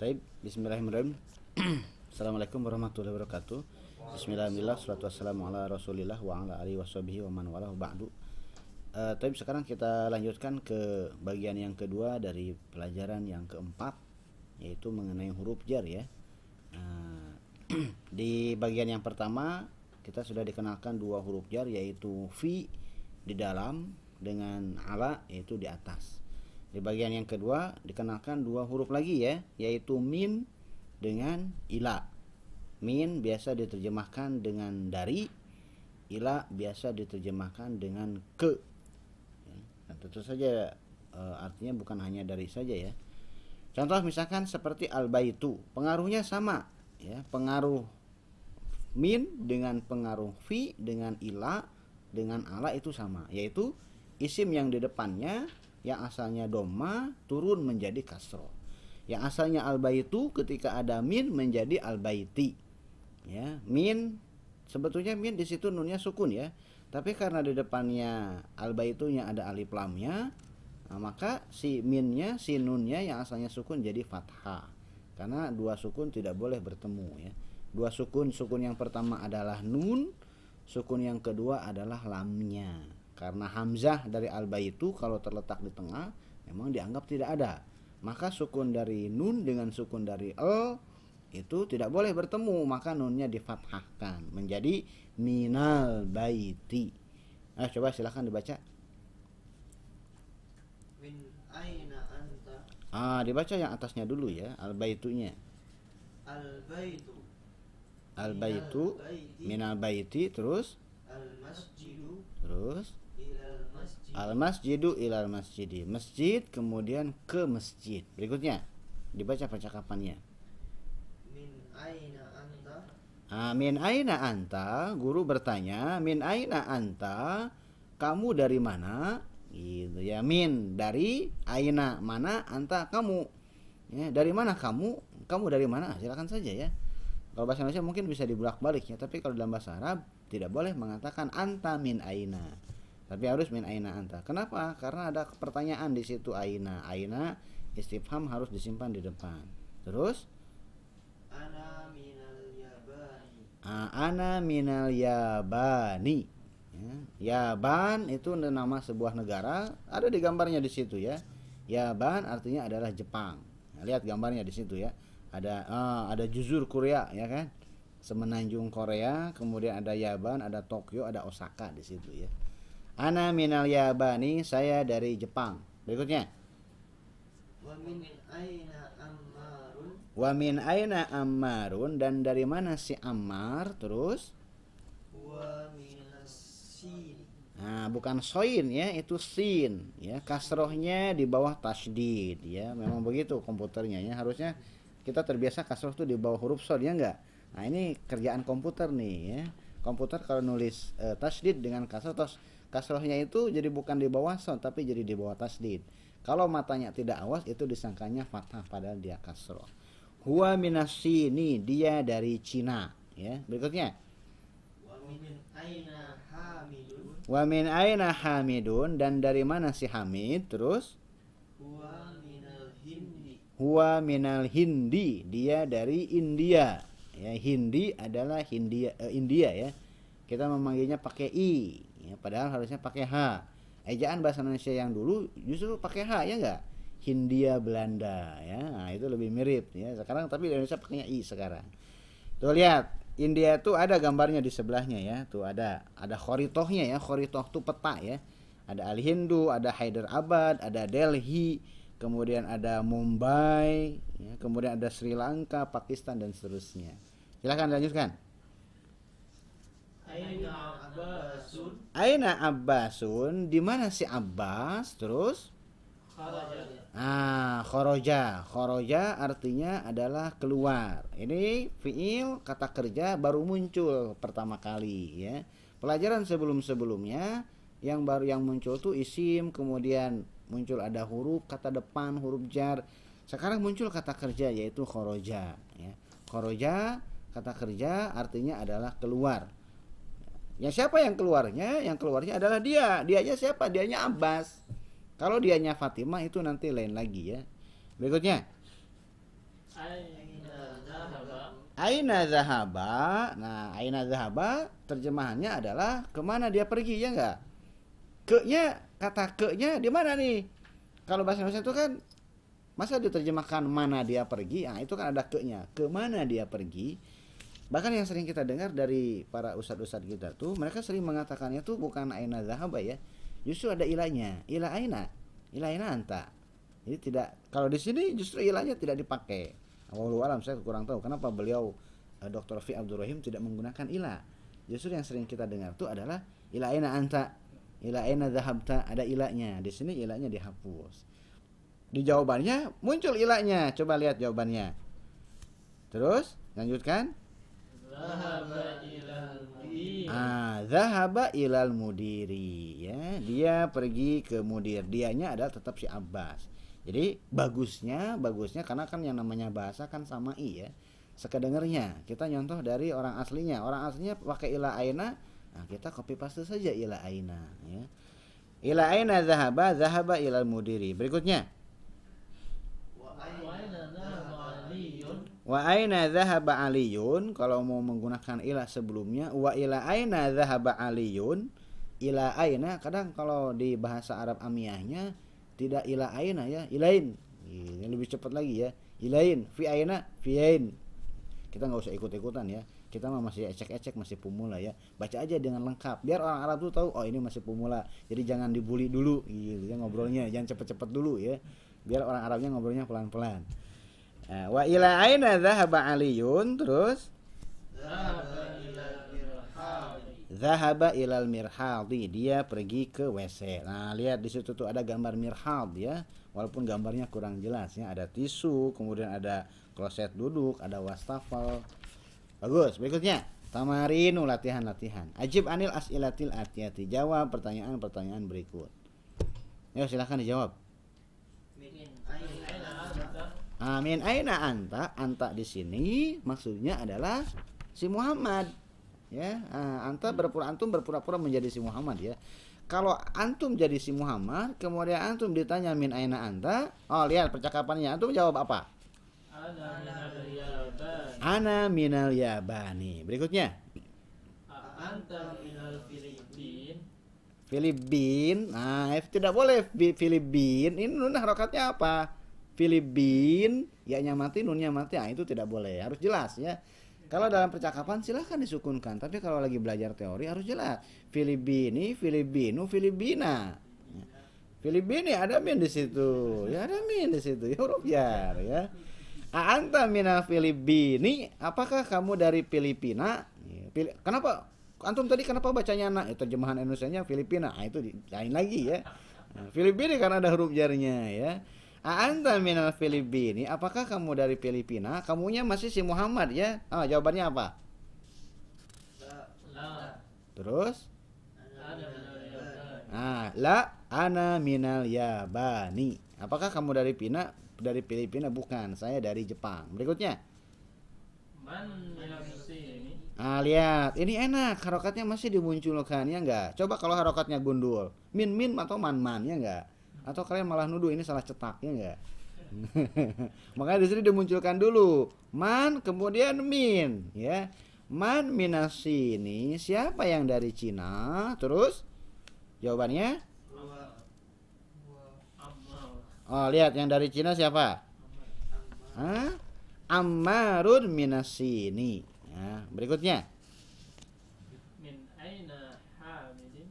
Taib, bismillahirrahmanirrahim. Assalamualaikum warahmatullahi wabarakatuh. Bismillahirrahmanirrahim. Salatu wassalamu ala rasulillah wa ala alihi washabihi wa man walahu ba'du. Taib, sekarang kita lanjutkan ke bagian yang kedua dari pelajaran yang keempat, yaitu mengenai huruf jar ya. Di bagian yang pertama kita sudah dikenalkan dua huruf jar, yaitu fi di dalam dengan ala yaitu di atas. Di bagian yang kedua dikenalkan dua huruf lagi ya, yaitu min dengan ila. Min biasa diterjemahkan dengan dari, ila biasa diterjemahkan dengan ke. Nah, tentu saja artinya bukan hanya dari saja ya. Contoh misalkan seperti al-baitu, pengaruhnya sama ya, pengaruh min dengan pengaruh fi dengan ila dengan ala itu sama, yaitu isim yang di depannya yang asalnya dhamma turun menjadi kasroh. Yang asalnya al-baitu ketika ada min menjadi al-baiti. Ya, min sebetulnya min di situ nunnya sukun ya. Tapi karena di depannya al-baitunya ada alif lamnya, nah, maka si minnya, si nunnya yang asalnya sukun jadi fathah. Karena dua sukun tidak boleh bertemu ya. Dua sukun, sukun yang pertama adalah nun, sukun yang kedua adalah lamnya. Karena hamzah dari al-baitu kalau terletak di tengah memang dianggap tidak ada. Maka sukun dari nun dengan sukun dari al itu tidak boleh bertemu, maka nunnya difathahkan menjadi minal baiti. Coba silahkan dibaca. Min aina anta. Dibaca yang atasnya dulu ya, al-baitunya. Al-baitu. Al-baitu minal baiti, terus Al-masjidu. Terus Ilal masjid. al-masjidu ilal masjidi, masjid kemudian ke masjid. Berikutnya dibaca percakapannya. Min aina anta. Min aina anta, guru bertanya, min aina anta, kamu dari mana? Gitu ya, min dari, aina mana, anta kamu. Ya, dari mana kamu? Kamu dari mana? Silakan saja ya. Kalau bahasa Indonesia mungkin bisa dibulak-balik ya, tapi kalau dalam bahasa Arab tidak boleh mengatakan anta min aina. Tapi harus min aina anta. Kenapa? Karena ada pertanyaan di situ aina. Aina istifham harus disimpan di depan. Terus Ana minal yabani. ana minal yabani. Ya, Yaban itu nama sebuah negara, ada di gambarnya di situ ya. Yaban artinya adalah Jepang. Nah, lihat gambarnya di situ ya. Ada juzur Korea ya kan, semenanjung Korea, kemudian ada Yaban, ada Tokyo, ada Osaka di situ ya. Ana minal yabani, saya dari Jepang. Berikutnya. Wa min aina ammarun. Wa min aina ammarun, dan dari mana si Ammar? Terus Wa minas sin. bukan soin ya, itu sin ya, kasrohnya di bawah tasydid ya. Memang begitu komputernya ya, harusnya kita terbiasa kasroh tuh di bawah huruf shod ya enggak. Nah, ini kerjaan komputer nih ya. Komputer kalau nulis tasydid dengan kasroh, kasrohnya itu jadi bukan di bawah shod tapi jadi di bawah tasydid. Kalau matanya tidak awas itu disangkanya fathah padahal dia kasroh. Huwa minasini, dia dari Cina ya. Berikutnya. Wa min aina hamidun. Wa min aina hamidun, dan dari mana si Hamid? Terus Wa minal hindi. huwa minal hindi, dia dari India ya. Hindi adalah India ya. Kita memanggilnya pakai i ya, padahal harusnya pakai h. Ejaan bahasa Indonesia yang dulu justru pakai h ya enggak, Hindia Belanda ya. Nah, itu lebih mirip ya sekarang, tapi Indonesia pakainya i sekarang. Tuh lihat, India tuh ada gambarnya di sebelahnya ya. Tuh ada khoritohnya ya. Khoritoh tuh peta ya. Ada Al-Hindu, ada Hyderabad, ada Delhi, kemudian ada Mumbai ya, kemudian ada Sri Lanka, Pakistan, dan seterusnya. Silakan lanjutkan. Aina abbasun. Aina Abbasun, di mana si Abbas? Terus Kharaja. khoroja artinya adalah keluar. Ini fiil kata kerja baru muncul pertama kali ya. Pelajaran sebelum-sebelumnya yang muncul tuh isim, kemudian muncul ada huruf kata depan, huruf jar. Sekarang muncul kata kerja yaitu khoroja ya. Khoroja kata kerja artinya adalah keluar. Ya, siapa yang keluarnya? Yang keluarnya adalah dia. Dianya siapa? Dianya Abbas. Kalau dianya Fatimah itu nanti lain lagi ya. Berikutnya. Aina zahaba. Nah, aina zahaba terjemahannya adalah kemana dia pergi, ya enggak? Ke-nya, kata ke-nya di mana nih? Kalau bahasa Indonesia itu kan masa diterjemahkan mana dia pergi? Nah, itu kan ada ke-nya. Kemana dia pergi? Bahkan yang sering kita dengar dari para ustadz-ustadz kita tuh, mereka sering mengatakannya tuh bukan aina zahaba ya. Justru ada ilahnya. Ila aina. Ila aina anta. Jadi tidak, kalau di sini justru ilahnya tidak dipakai. Wallahu alam, saya kurang tahu kenapa beliau Dr. Fi Abdul Rahim tidak menggunakan ilah. Justru yang sering kita dengar itu adalah ila aina anta, ila aina dhahabta, ada ilahnya. Di sini ilahnya dihapus. Di jawabannya muncul ilahnya. Coba lihat jawabannya. Terus lanjutkan. Zahaba ilal mudir. Zahaba ilal mudiri, ya. Dia pergi ke mudir. Dianya adalah tetap si Abbas. Jadi bagusnya karena kan yang namanya bahasa kan samai ya. Sekedengernya kita nyontoh dari orang aslinya. Orang aslinya pakai ila aina, nah kita copy paste saja ila aina ya. Ila aina zahaba ilal mudiri. Berikutnya. Wa aina dhahaba aliyun. Wa aina zahaba aliyun, kalau mau menggunakan ila sebelumnya, wa ila aina zahaba aliyun. Ila aina kadang kalau di bahasa Arab amiyahnya tidak ila aina ya, ilain. Ini lebih cepat lagi ya. Ilain, fi aina, fi ain. Kita nggak usah ikut-ikutan ya. Kita mah masih ecek-ecek, masih pemula ya. Baca aja dengan lengkap biar orang Arab tuh tahu oh ini masih pemula. Jadi jangan dibully dulu gitu ya ngobrolnya, jangan cepet-cepet dulu ya. Biar orang Arabnya ngobrolnya pelan-pelan. Wa ila aina dhahaba aliyun, terus Zahaba ilal mirhadi. zahaba ilal mirhadi, dia pergi ke WC. Nah, lihat di situ tuh ada gambar mirhad ya. Walaupun gambarnya kurang jelas ya, ada tisu, kemudian ada kloset duduk, ada wastafel. Bagus. Berikutnya, tamarinu, latihan-latihan. Ajib anil as'ilatil atiyati, jawab pertanyaan-pertanyaan berikut. Ayo silakan dijawab. Min aina anta. Min aina anta, anta di sini maksudnya adalah si Muhammad. Ya, antum berpura-pura menjadi si Muhammad ya. Kalau antum jadi si Muhammad, kemudian antum ditanya min aina anta, oh lihat percakapannya, antum jawab apa? Ana minal yaban. Ana minal yabani. Berikutnya, Anta minal Filipin. Filipin. Nah, tidak boleh Filipin. Ini nun harokatnya apa? Filipin, ya-nya mati, nunnya mati. Nah, itu tidak boleh. Harus jelas ya. Kalau dalam percakapan silahkan disukunkan, tapi kalau lagi belajar teori harus jelas. Filipini, Filipinu, Filipina. Filipini ada min di situ, ya ada min di situ, huruf jar ya. Anta minal Filipini, apakah kamu dari Filipina? Kenapa? Antum tadi kenapa bacanya nak? Terjemahan Indonesianya Filipina. Nah, itu lain lagi ya. Nah, Filipini karena ada huruf jarnya ya. Anta minal Filipini, apakah kamu dari Filipina? Kamunya masih si Muhammad ya. Jawabannya apa? La. Terus? Ana minal yaban. La ana minal yabani. Apakah kamu dari Filipina? Bukan, saya dari Jepang. Berikutnya. Man minal sini. Lihat, ini enak, harokatnya masih dimunculkan ya enggak? Coba kalau harokatnya gundul, min atau man ya enggak? Atau kalian malah nuduh ini salah cetak ya enggak? Makanya di sini dimunculkan dulu man kemudian min ya. Man minas sini, siapa yang dari Cina? Terus jawabannya? Amal. Lihat yang dari Cina siapa? Ammarun minas sini. Nah, berikutnya. Min aina hamidin.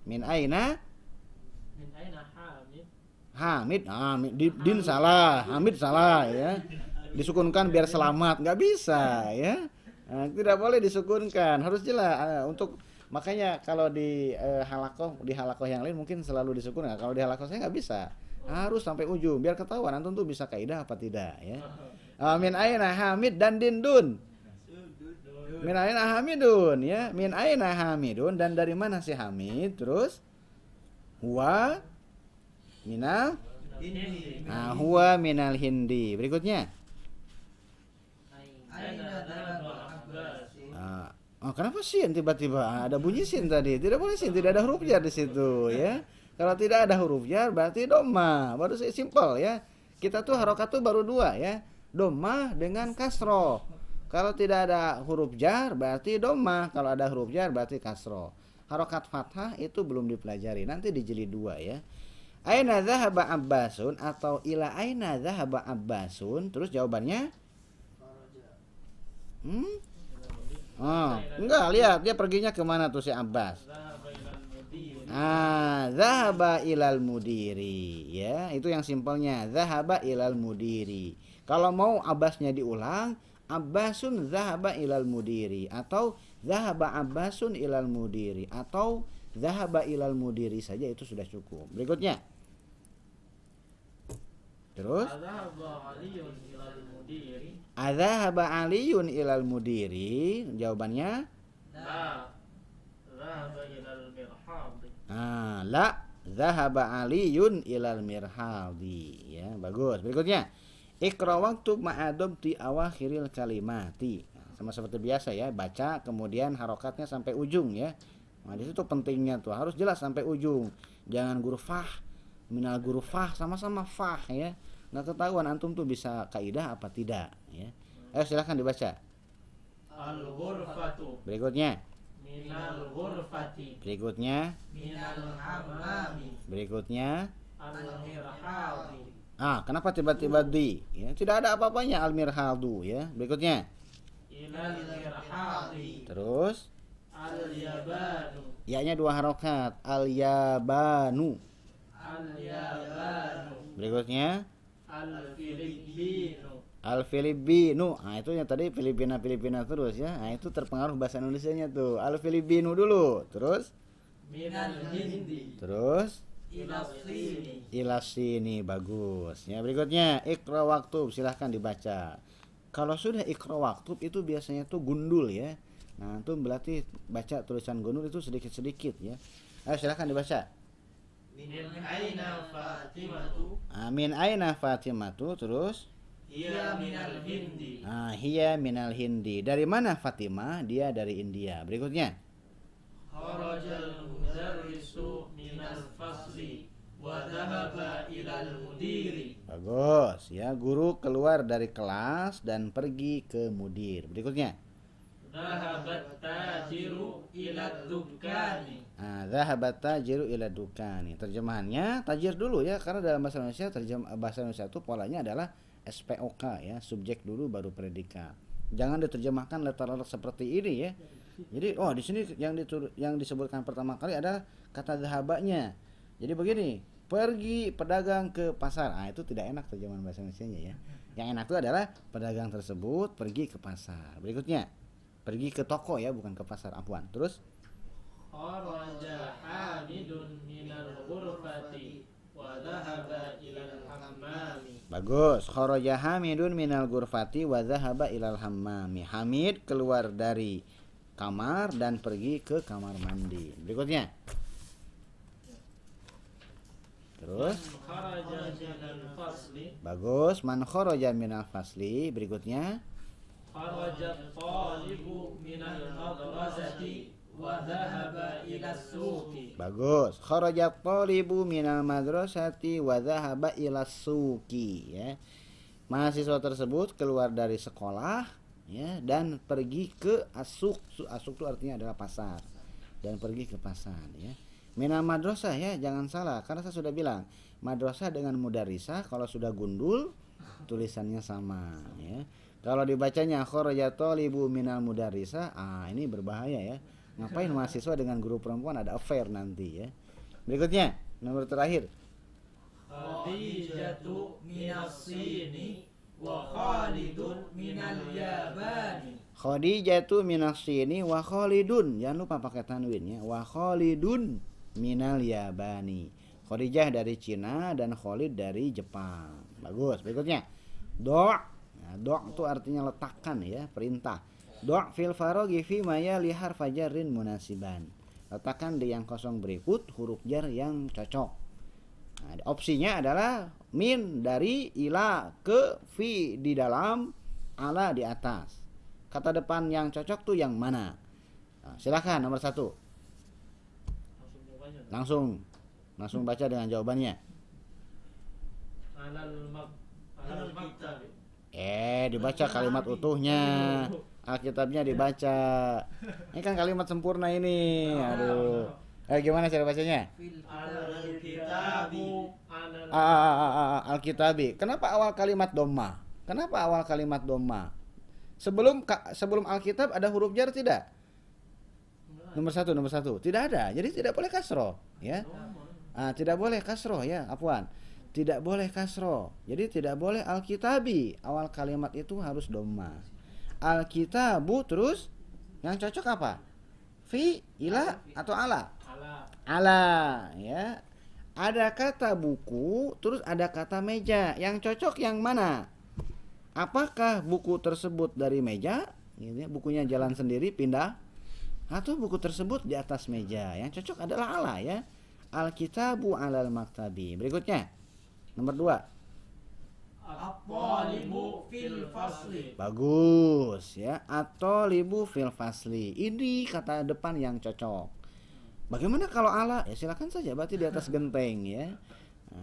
Min aina? Min aina hamid. Hamid, din salah, Hamid salah ya. Disukunkan biar selamat, nggak bisa ya. Tidak boleh disukunkan, harus jelas. Makanya kalau di halakoh yang lain mungkin selalu disukunkan. Kalau di halakoh saya nggak bisa, harus sampai ujung biar ketahuan antum tuh bisa kaidah apa tidak ya. Min aina hamid dan dindun. Min aina hamidun ya. Min aina hamidun, dan dari mana si Hamid? Terus huwa minal huwa minal hindi. Berikutnya. Aina dhahaba Abbas. Kenapa sin tiba-tiba ada bunyi sin tadi? Tidak boleh sin, tidak ada huruf jar di situ ya. Kalau tidak ada huruf jar berarti doma. Baru simple ya. Kita tuh harokat tuh baru dua ya. Dhammah dengan kasroh. Kalau tidak ada huruf jar berarti dhammah, kalau ada huruf jar berarti kasroh. Harokat fathah itu belum dipelajari, nanti di jilid 2 ya. Aina dzahaba Abbasun atau ila aina dzahaba Abbasun, terus jawabannya enggak, lihat dia perginya kemana tuh si Abbas. Zahaba ilal mudiri, ya itu yang simpelnya, zahaba ilal mudiri. Kalau mau Abbasnya diulang, Abbasun zahaba ilal mudiri, atau zahaba Abbasun ilal mudiri, atau zahaba ilal mudiri saja itu sudah cukup. Berikutnya, terus azhaba aliyun ilal mudiri, jawabannya la zahaba aliyun ilal mirhadi, ya bagus. Berikutnya, ikra waktu ma'adobti awakhiril kalimati. Sama seperti biasa ya, baca kemudian harokatnya sampai ujung ya. Nah, di situ pentingnya tuh harus jelas sampai ujung. Jangan guru fah, minal guru fah, sama-sama fah ya. Nggak ketahuan antum tuh bisa kaidah apa tidak ya. Ayo silahkan dibaca. Al-ghurfatu. Berikutnya. Minal ghurfati. Berikutnya. Minal hammami. Berikutnya. Al-mirhadi. Kenapa tiba-tiba di? Ya, tidak ada apa-apanya al-mirhadu ya. Berikutnya. Ilal mirhadi. Terus Al-yabanu. Ya-nya 2 harokat. Al-yabanu. Al-yabanu. Berikutnya Al-filipinu. Al-Filipinu. Itu yang tadi Filipina terus ya. Itu terpengaruh bahasa Indonesianya tuh. Al-Filipinu dulu. Terus Minal hindi. Terus Ilasini. Ilasini, bagus. Ya, berikutnya ikra waktub, silahkan dibaca. Kalau sudah ikra waktub itu biasanya tuh gundul ya. Nah, itu berarti baca tulisan gundul itu sedikit-sedikit ya. Ayo silahkan dibaca. Min aina Fatimatu. Min aina Fatimatu, terus Hiya minal hindi. hiya minal hindi. Dari mana Fatimah? Dia dari India. Berikutnya. Kharajal mudarrisu minal fasli wa dhahaba ilal mudiri. Bagus ya, guru keluar dari kelas dan pergi ke mudir. Berikutnya. Dhahabat tajiru ila dukkani. Dhahabat tajiru ila dukkani. Terjemahannya tajir dulu ya, karena dalam bahasa Indonesia bahasa Indonesia itu polanya adalah SPOK ya, subjek dulu baru predikat. Jangan diterjemahkan letter-letter seperti ini ya. Jadi di sini yang disebutkan pertama kali adalah kata dhahabanya. Jadi begini, pergi pedagang ke pasar. Itu tidak enak terjemahan bahasa Indonesianya ya. Yang enak itu adalah pedagang tersebut pergi ke pasar. Berikutnya, pergi ke toko ya, bukan ke pasar, afwan. Terus kharaja hamidun minal ghurfati wa dhahaba ilal hammami. Bagus. Kharaja Hamidun minal ghurfati wa dhahaba ilal hammami. Hamid keluar dari kamar dan pergi ke kamar mandi. Berikutnya. Terus kharaja minal fasli. Bagus. Man kharaja minal fasli. Berikutnya. Kharaja talibu minal madrasati wa dhahaba ila suqi. Bagus. Kharaja talibu minal madrasati wa dhahaba ila suqi ya. Mahasiswa tersebut keluar dari sekolah ya dan pergi ke asuk. Asuk itu artinya adalah pasar, dan pergi ke pasar ya. Minal madrasah ya, jangan salah karena saya sudah bilang madrasah dengan mudarisah kalau sudah gundul tulisannya sama ya. Kalau dibacanya kharaja talibu minal mudarisah, ini berbahaya ya. Ngapain mahasiswa dengan guru perempuan ada affair nanti ya. Berikutnya, nomor terakhir. Khadijatu minas sini wa Khalidun minal yabani. Khadijatu minas sini wa Khalidun. Jangan lupa pakai tanwin ya. Wa Khalidun minal yabani. Khadijah dari Cina dan Khalid dari Jepang. Bagus. Berikutnya. Do'. Nah, do' itu artinya letakkan ya, perintah. Do' fil faraghi fi ma yali harfa jarrin munasiban. Letakkan di yang kosong berikut huruf jar yang cocok. Nah, opsinya adalah min dari ila ke fi di dalam, ala di atas. Kata depan yang cocok tuh yang mana? Nah, silakan nomor 1. Langsung baca dengan jawabannya. Alal maktab. dibaca kalimat utuhnya. Alkitabnya dibaca. Ini kan kalimat sempurna ini. Aduh. Gimana cara bacanya? Al-kitabu Alkitabi. Kenapa awal kalimat dhamma? Kenapa awal kalimat dhamma? Sebelum Alkitab ada huruf jar tidak? Nomor satu. Tidak ada. Jadi tidak boleh kasroh, ya. Tidak boleh kasroh, ya. Afwan. Tidak boleh kasroh. Jadi tidak boleh Alkitabi. Awal kalimat itu harus dhamma. Alkitabu terus yang cocok apa? Fi, ila atau ala? Ala, ya. Ada kata buku, terus ada kata meja. Yang cocok yang mana? Apakah buku tersebut dari meja, gitu ya, bukunya jalan sendiri pindah, atau buku tersebut di atas meja? Yang cocok adalah ala, ya. Alkitabu alal maktabi. Berikutnya, nomor 2. At-talibu fil fasli. Bagus, ya. At-talibu fil fasli. Ini kata depan yang cocok. Bagaimana kalau ala? Ya silakan saja, berarti di atas genteng, ya.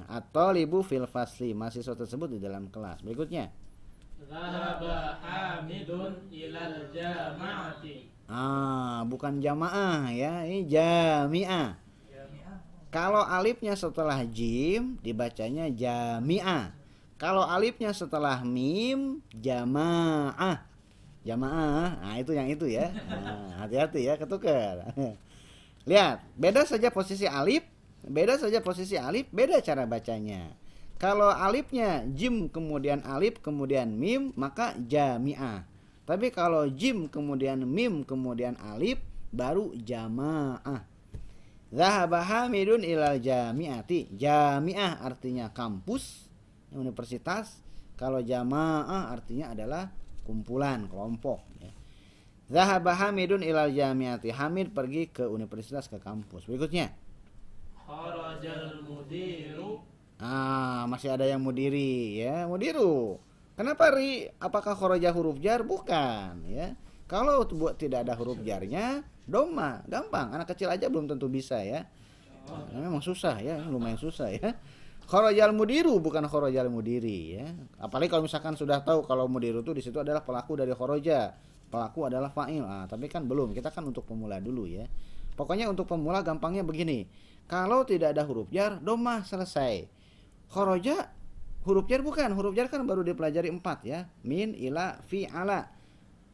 At-talibu fil fasli. Mahasiswa tersebut di dalam kelas. Berikutnya. Dhahaba Hamidun ilal jama'ati. Bukan jamaah, ya. Ini jami'ah. Kalau alifnya setelah jim dibacanya jami'ah. Kalau alifnya setelah mim jamaah. Jamaah. Itu yang itu, ya. Hati-hati, ya, ketukar. Lihat, beda saja posisi alif, beda cara bacanya. Kalau alifnya jim kemudian alif kemudian mim maka jami'ah. Tapi kalau jim kemudian mim kemudian alif baru jamaah. Dhahaba Hamidun ilal jami'ati. Jami'ah artinya kampus, universitas. Kalau jamaah artinya adalah kumpulan, kelompok, ya. Dhahaba Hamidun ilal jami'ati. Hamid pergi ke universitas, ke kampus. Berikutnya. Kharajal mudiru. Masih ada yang mudiri, ya. Mudiru. Kenapa ri? Apakah kharaja huruf jar? Bukan, ya. Kalau tidak ada huruf jarnya, dhamma, gampang. Anak kecil aja belum tentu bisa, ya. Memang susah, ya, lumayan susah, ya. Kharajal mudiru bukan kharajal mudiri, ya. Apalagi kalau misalkan sudah tahu kalau mudiru itu di situ adalah pelaku dari kharaja. Pelaku adalah fa'il. Tapi kan belum. Kita kan untuk pemula dulu, ya. Pokoknya untuk pemula gampangnya begini. Kalau tidak ada huruf jar, dhamma, selesai. Kharaja huruf jar bukan. Huruf jar kan baru dipelajari 4, ya. Min, ila, fi, ala.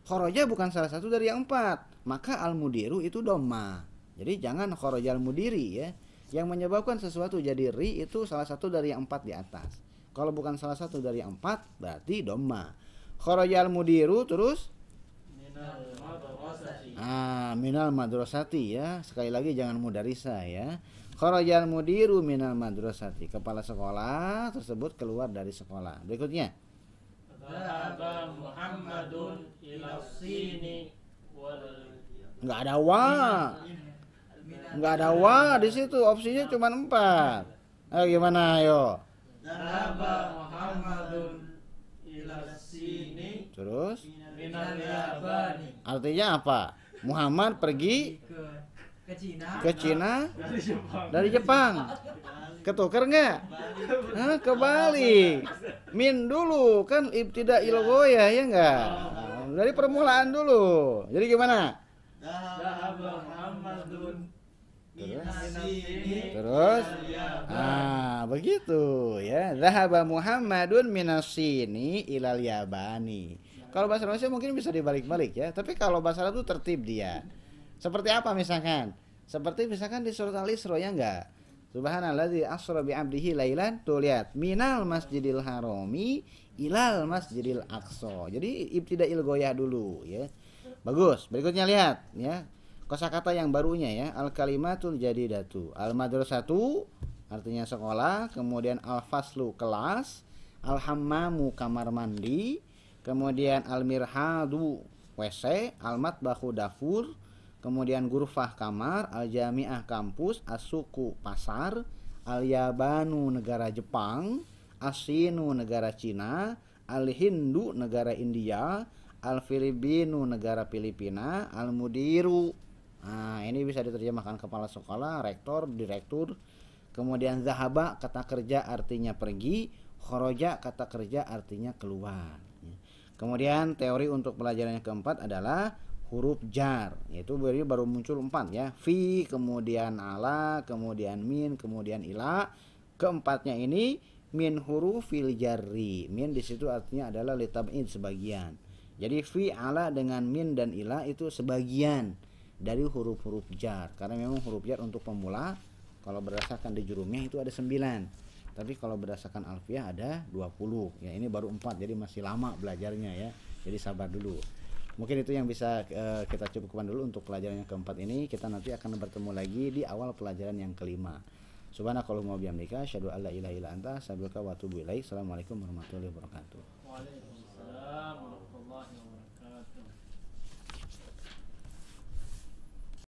Kharaja bukan salah satu dari yang 4. Maka al-mudiru itu dhamma. Jadi jangan kharajal mudiri, ya. Yang menyebabkan sesuatu jadi ri itu salah satu dari yang 4 di atas. Kalau bukan salah satu dari yang 4 berarti dhamma. Kharajal mudiru terus minal madrasati, ya. Sekali lagi jangan mudarisa, ya. Kharajal mudiru minal madrasati. Kepala sekolah tersebut keluar dari sekolah. Berikutnya. Dhahaba Muhammadun ila sini wal. Enggak ada wa. Enggak ada wa di situ. Opsinya cuma 4. Gimana, ayo? Dhahaba Muhammadun ila sini. Terus Minal yabani. artinya apa? Muhammad pergi ke Cina dari Jepang. Ketukar nggak? Kebalik. Min dulu kan ibtida ilgoya, ya enggak? Dari permulaan dulu. Jadi gimana? Dhahaba Muhammadun Terus begitu, ya. Dhahaba Muhammadun minasini ilal yabani. Kalau bahasa Indonesia mungkin bisa dibalik-balik, ya. Tapi kalau bahasa Arab itu tertib dia. Seperti apa misalkan? Seperti misalkan di surat Al-Isra, ya enggak? Subhanalladzi asra bi 'abdihi lailan. Tuh lihat, minal masjidil harami ilal masjidil aqsa. Jadi ibtidail goyah dulu, ya. Bagus. Berikutnya lihat, ya. Kosakata yang barunya, ya. Al kalimatul jadidatu. Al madrasatu artinya sekolah, kemudian al faslu kelas, al hammamu kamar mandi, kemudian al mirhadu WC, al matbahu dapur, kemudian gurfah kamar, al jami'ah kampus, as-suku pasar, al yabanu negara Jepang, as-sinu negara Cina, al hindu negara India, al filipinu negara Filipina, al mudiru. Ini bisa diterjemahkan kepala sekolah, rektor, direktur. Kemudian zahaba kata kerja artinya pergi, kharaja kata kerja artinya keluar. Kemudian teori untuk pelajaran yang keempat adalah huruf jar, yaitu baru muncul 4 ya. Fi, kemudian ala, kemudian min, kemudian ila. Keempatnya ini min hurufil jarri. Min di situ artinya adalah litab'id, sebagian. Jadi fi, ala dengan min dan ila itu sebagian dari huruf-huruf jar. Karena memang huruf jar untuk pemula kalau berdasarkan di jurumnya itu ada 9. Tapi kalau berdasarkan alfiah ada 20. Ya, ini baru 4, jadi masih lama belajarnya ya. Jadi sabar dulu. Mungkin itu yang bisa kita cukupkan dulu untuk pelajaran yang keempat ini. Kita nanti akan bertemu lagi di awal pelajaran yang kelima. Subhanakallahumma wa bihamdika asyhadu an la ilaha illa anta astaghfiruka wa atubu ilaik. Assalamualaikum warahmatullahi wabarakatuh.